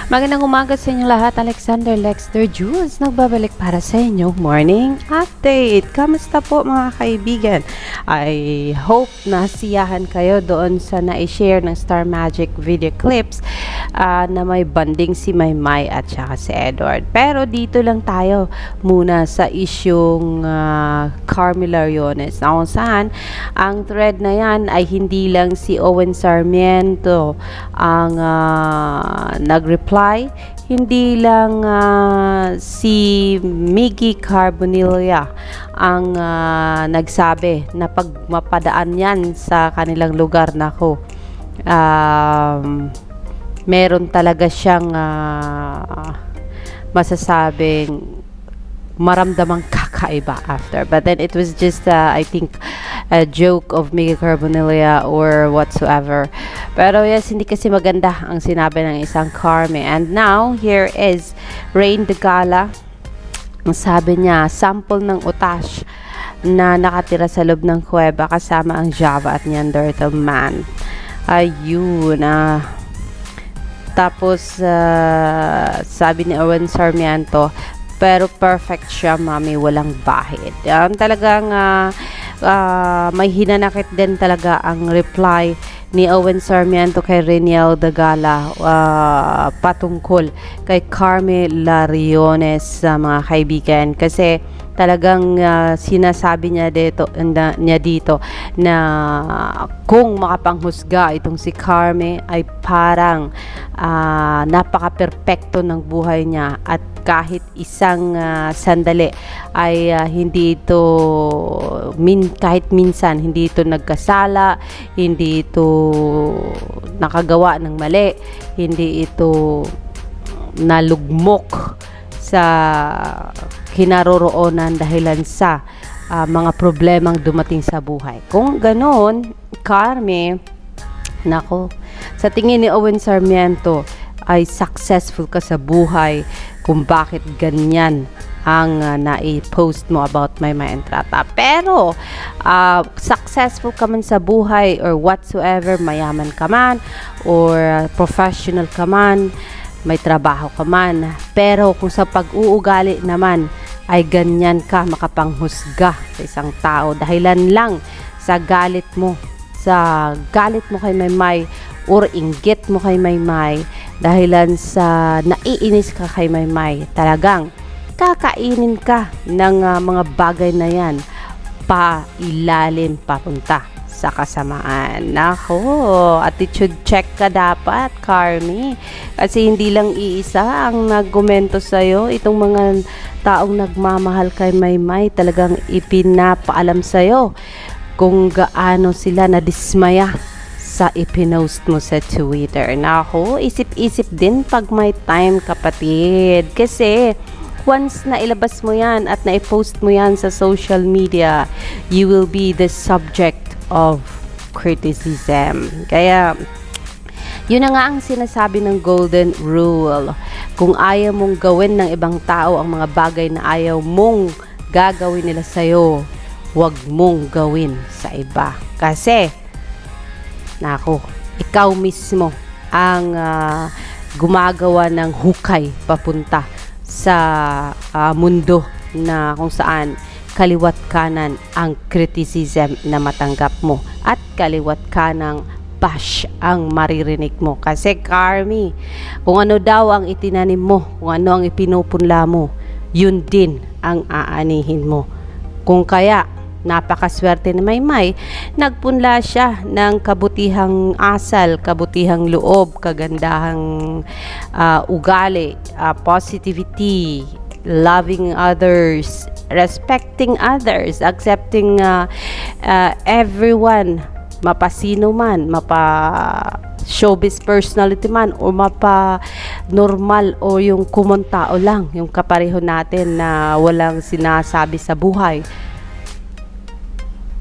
Magandang umaga sa inyong lahat. Alexander Lexter Jules nagbabalik para sa inyong morning update. Kamusta po mga kaibigan? I hope nasiyahan kayo doon sa na-share ng Star Magic video clips na may banding si Maymay at saka si Edward. Pero dito lang tayo muna sa isyung Carmela Riones, na kung saan ang thread na yan ay hindi lang si Owen Sarmiento ang nag-reply, hindi lang si Miggy Carbonilla ang nagsabi na pag mapadaan yan sa kanilang lugar, nako, meron talaga siyang masasabing maramdamang kakaiba after. But then it was just I think a joke of Miggy Carbonilla or whatsoever. Pero yes, hindi kasi maganda ang sinabi ng isang Carme. And now here is Rain de Gala. Ang sabi niya, sample ng utash na nakatira sa loob ng kuweba kasama ang Java at Neanderthal man. Ayun. Tapos sabi ni Owen Sarmiento, pero perfect siya, mami, walang bahid. Talagang may hinanakit din talaga ang reply ni Owen Sarmiento kay Reniel de Gala patungkol kay Carmela Riones, mga kaibigan. Kasi talagang sinasabi niya dito na kung makapanghusga itong si Carme ay parang napaka-perpekto ng buhay niya at kahit isang sandali ay hindi ito kahit minsan hindi ito nagkasala, hindi ito nakagawa ng mali, hindi ito nalugmok sa kinaroroonan dahilan sa mga problemang dumating sa buhay. Kung ganoon, Carme, nako, sa tingin ni Owen Sarmiento ay successful ka sa buhay kung bakit ganyan ang nai-post mo about Maymay Entrata. Pero successful ka man sa buhay or whatsoever, mayaman ka man or professional ka man, may trabaho ka man, pero kung sa pag-uugali naman ay ganyan ka makapanghusga sa isang tao dahilan lang sa galit mo kay Maymay or inggit mo kay Maymay, dahilan sa naiinis ka kay Maymay, talagang kakainin ka ng mga bagay na yan pa ilalim papunta sa kasamaan. Nako, attitude check ka dapat, Carme. Kasi hindi lang iisa ang nagkomento sa'yo. Itong mga taong nagmamahal kay Maymay, talagang ipinapaalam sa'yo kung gaano sila nadismaya sa ipinost mo sa Twitter. Nako, isip-isip din pag may time, kapatid. Kasi once na ilabas mo yan at na-post mo yan sa social media, you will be the subject of criticism. Kaya yun na nga ang sinasabi ng golden rule. Kung ayaw mong gawin ng ibang tao ang mga bagay na ayaw mong gagawin nila sa'yo, huwag mong gawin sa iba. Kasi nako, ikaw mismo ang gumagawa ng hukay papunta sa mundo na kung saan kaliwat kanan ang criticism na matanggap mo at kaliwat kanang bash ang maririnig mo. Kasi Carme, kung ano daw ang itinanim mo, kung ano ang ipinupunla mo, yun din ang aanihin mo. Kung kaya napakaswerte ni Maymay, nagpunla siya ng kabutihang asal, kabutihang loob, kagandahang ugali, positivity, loving others, respecting others, accepting everyone, mapasino man, showbiz personality man, o normal o yung common tao lang, yung kapareho natin na walang sinasabi sa buhay.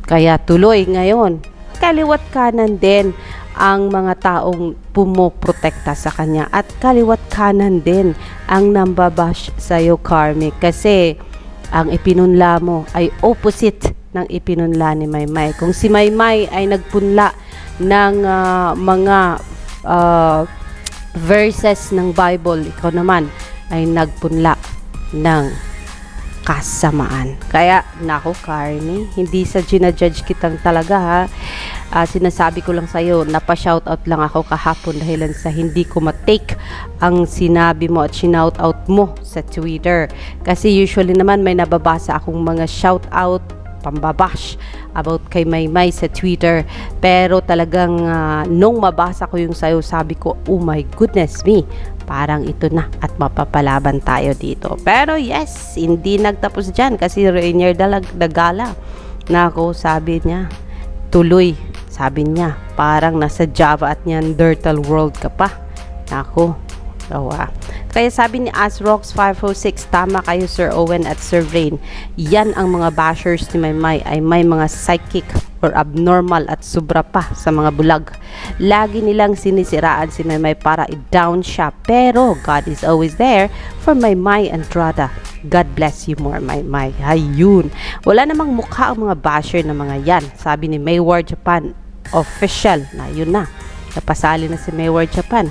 Kaya tuloy ngayon, kaliwat kanan din ang mga taong pumoprotekta sa kanya at kaliwat kanan din ang nambabash sa'yo, Carme, kasi ang ipinunla mo ay opposite ng ipinunla ni Maymay. Kung si Maymay ay nagpunla ng mga verses ng Bible, ikaw naman ay nagpunla ng kasamaan. Kaya, nako Carmi, hindi sa ginajudge kitang talaga ha. Sinasabi ko lang sa'yo, napa-shoutout lang ako kahapon dahilan sa hindi ko matake ang sinabi mo at shoutout mo sa Twitter. Kasi usually naman may nababasa akong mga shoutout, pambabash about kay Maymay sa Twitter. Pero talagang nung mabasa ko yung sayo, sabi ko, oh my goodness me, parang ito na at mapapalaban tayo dito. Pero yes, hindi nagtapos dyan kasi Rainier Dagala na ako, sabi niya, tuloy, sabi niya, parang nasa Java at Neanderthal world ka pa. Nako, gawa. Kaya sabi ni Asrox 506, tama kayo Sir Owen at Sir Rain. Yan ang mga bashers ni Maymay ay may mga psychic or abnormal at sobra pa sa mga bulag. Lagi nilang sinisiraan si Maymay para i-down siya. Pero God is always there for Maymay and Trada. God bless you more, Maymay. Ayun. Wala namang mukha ang mga basher na mga yan. Sabi ni Maywar Japan official na yun na. Napasali na si Maywar Japan.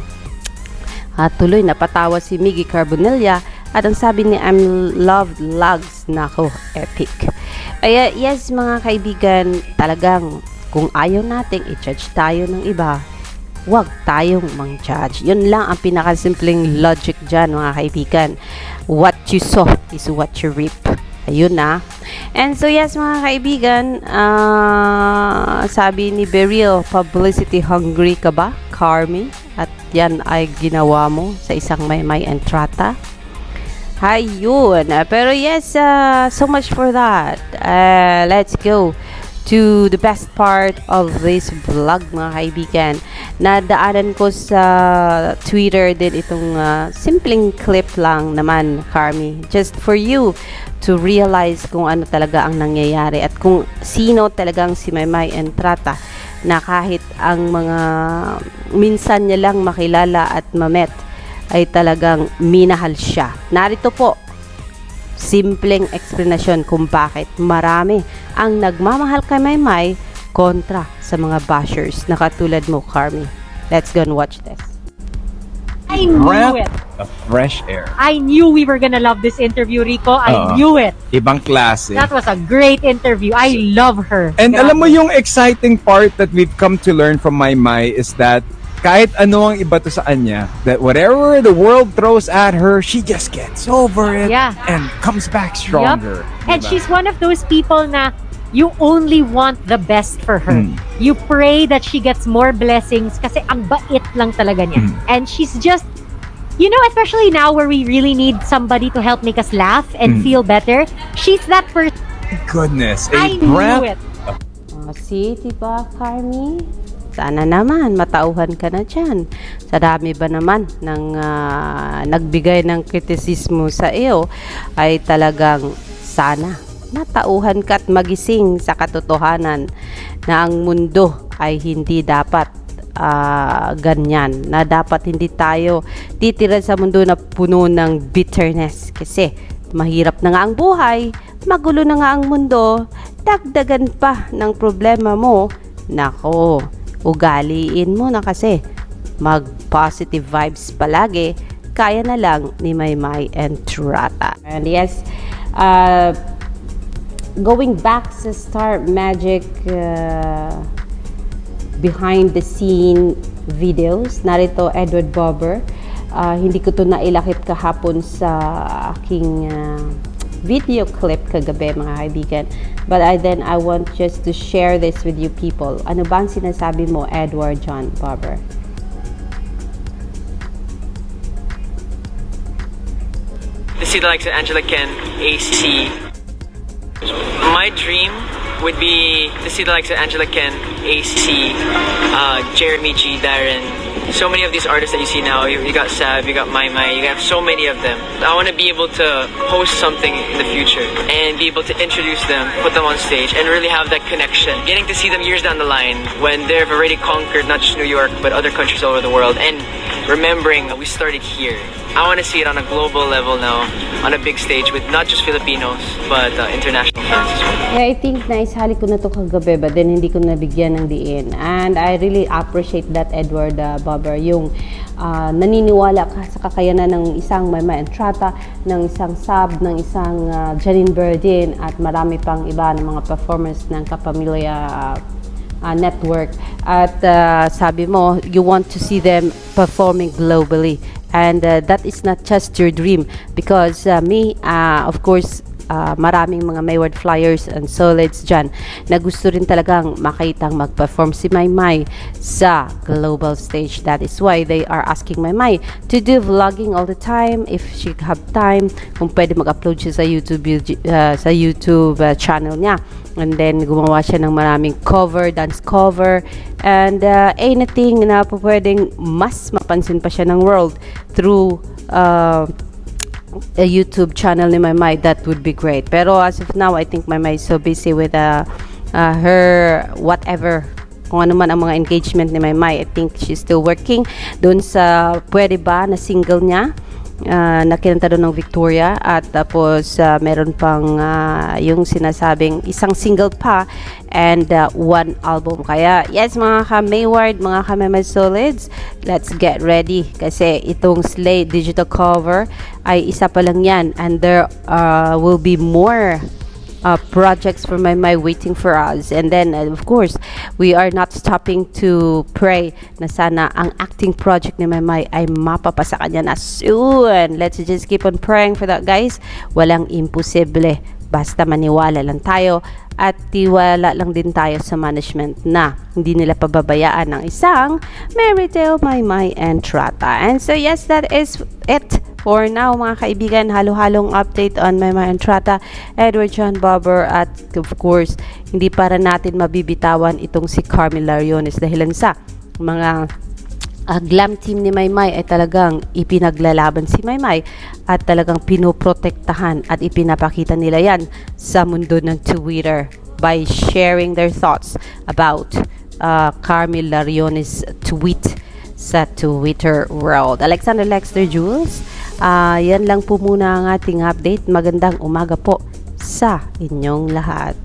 Tuloy napatawa si Miggy Carbonilla at ang sabi ni I'm loved logs, nako, epic. Kaya yes mga kaibigan, talagang kung ayaw nating i-judge tayo ng iba, wag tayong mang-judge. Yun lang ang pinakasimpleng logic dyan mga kaibigan. What you sow is what you reap. Ayun na. And so yes mga kaibigan, sabi ni Beryl, publicity hungry ka ba, Carmi? At yan ay ginawa mo sa isang Maymay and Trata. Ayun. Pero yes, so much for that. Let's go to the best part of this vlog mga kaibigan. Nadaanan ko sa Twitter din itong simpleng clip lang naman, Carmi. Just for you to realize kung ano talaga ang nangyayari at kung sino talagang si Maymay and Trata na kahit ang mga minsan niya lang makilala at mamet ay talagang minahal siya. Narito po, simpleng explanation kung bakit marami ang nagmamahal kay Maymay kontra sa mga bashers na katulad mo, Carmi. Let's go and watch this. I knew it. Of fresh air. I knew we were gonna love this interview, Rico. I knew it. Ibang klase. That was a great interview. I love her. And Grabe. alam mo yung exciting part that we've come to learn from Maymay is that kahit ano ang iba to sa kanya, that whatever the world throws at her, she just gets over it Yeah. and comes back stronger. And Diba? she's one of those people na you only want the best for her. You pray that she gets more blessings kasi ang bait lang talaga niya. And she's just, you know, especially now where we really need somebody to help make us laugh and feel better, she's that person. Goodness, a I knew breath. it. See, diba, Carmi? Sana naman, matauhan ka na dyan. Sa dami ba naman ng nagbigay ng kritisismo sa iyo, ay talagang sana matauhan ka at magising sa katotohanan na ang mundo ay hindi dapat ganyan. Na dapat hindi tayo titira sa mundo na puno ng bitterness. Kasi mahirap na nga ang buhay, magulo na nga ang mundo, dagdagan pa ng problema mo. Nako, ugaliin mo na kasi mag-positive vibes palagi, kaya na lang ni Maymay and Trata. And yes, going back sa Star Magic behind the scene videos, narito Edward Bobber. Hindi ko to nailakip kahapon sa aking video clip kagabi mga kaibigan. But I want just to share this with you people. Ano bang sinasabi mo, Edward John Bobber? To see the likes of Angela Ken, AC. My dream would be to see the likes of Angela Ken, AC, Jeremy G, Darren. So many of these artists that you see now, you got Sav, you got Maymay, you have so many of them. I want to be able to host something in the future and be able to introduce them, put them on stage, and really have that connection. Getting to see them years down the line when they've already conquered not just New York, but other countries all over the world. And remembering we started here. I want to see it on a global level now, on a big stage with not just Filipinos, but international fans as well. Yeah, I think naisali ko na to kagabi, but then hindi ko nabigyan ng diin. And I really appreciate that, Edward Bobber, yung naniniwala ka sa kakayanan ng isang Maymay Entrata, ng isang Sab, ng isang Janine Berdin, at marami pang iba ng mga performers ng Kapamilya Network. At sabi mo, you want to see them performing globally. And that is not just your dream, because me, of course, maraming mga Mayward Flyers and Solids dyan na gusto rin talagang makitang mag-perform si Maymay sa global stage. That is why they are asking Maymay to do vlogging all the time, if she have time, kung pwede mag-upload siya sa YouTube channel niya. And then gumawa siya ng maraming dance cover, and anything na pwedeng mas mapansin pa siya ng world through a YouTube channel ni Maymay. That would be great. Pero as of now, I think Maymay is so busy with her whatever, kung ano man ang mga engagement ni Maymay. I think she's still working doon sa Pwede Ba na single niya, na kinanta doon ng Victoria. At tapos meron pang yung sinasabing isang single pa and one album. Kaya yes, mga ka-Mayward, mga ka-Maymay Solids, let's get ready, kasi itong Slay digital cover ay isa pa lang yan, and there will be more projects for Maymay waiting for us. And then of course, we are not stopping to pray na sana ang acting project ni Maymay ay mapapasa kanya na soon. Let's just keep on praying for that, guys. Walang imposible, basta maniwala lang tayo at tiwala lang din tayo sa management na hindi nila pababayaan ng isang Marydel Maymay Entrata. And so yes, that is it for now, mga kaibigan. Halo-halong update on Maymay Entrata, Edward John Bobber, at of course, hindi para natin mabibitawan itong si Carmel Lariones dahilan sa mga glam team ni Maymay ay talagang ipinaglalaban si Maymay at talagang pinoprotektahan at ipinapakita nila yan sa mundo ng Twitter by sharing their thoughts about Carmel Lariones' tweet sa Twitter world. Alexander Lexter Jules, yan lang po muna ang ating update. Magandang umaga po sa inyong lahat.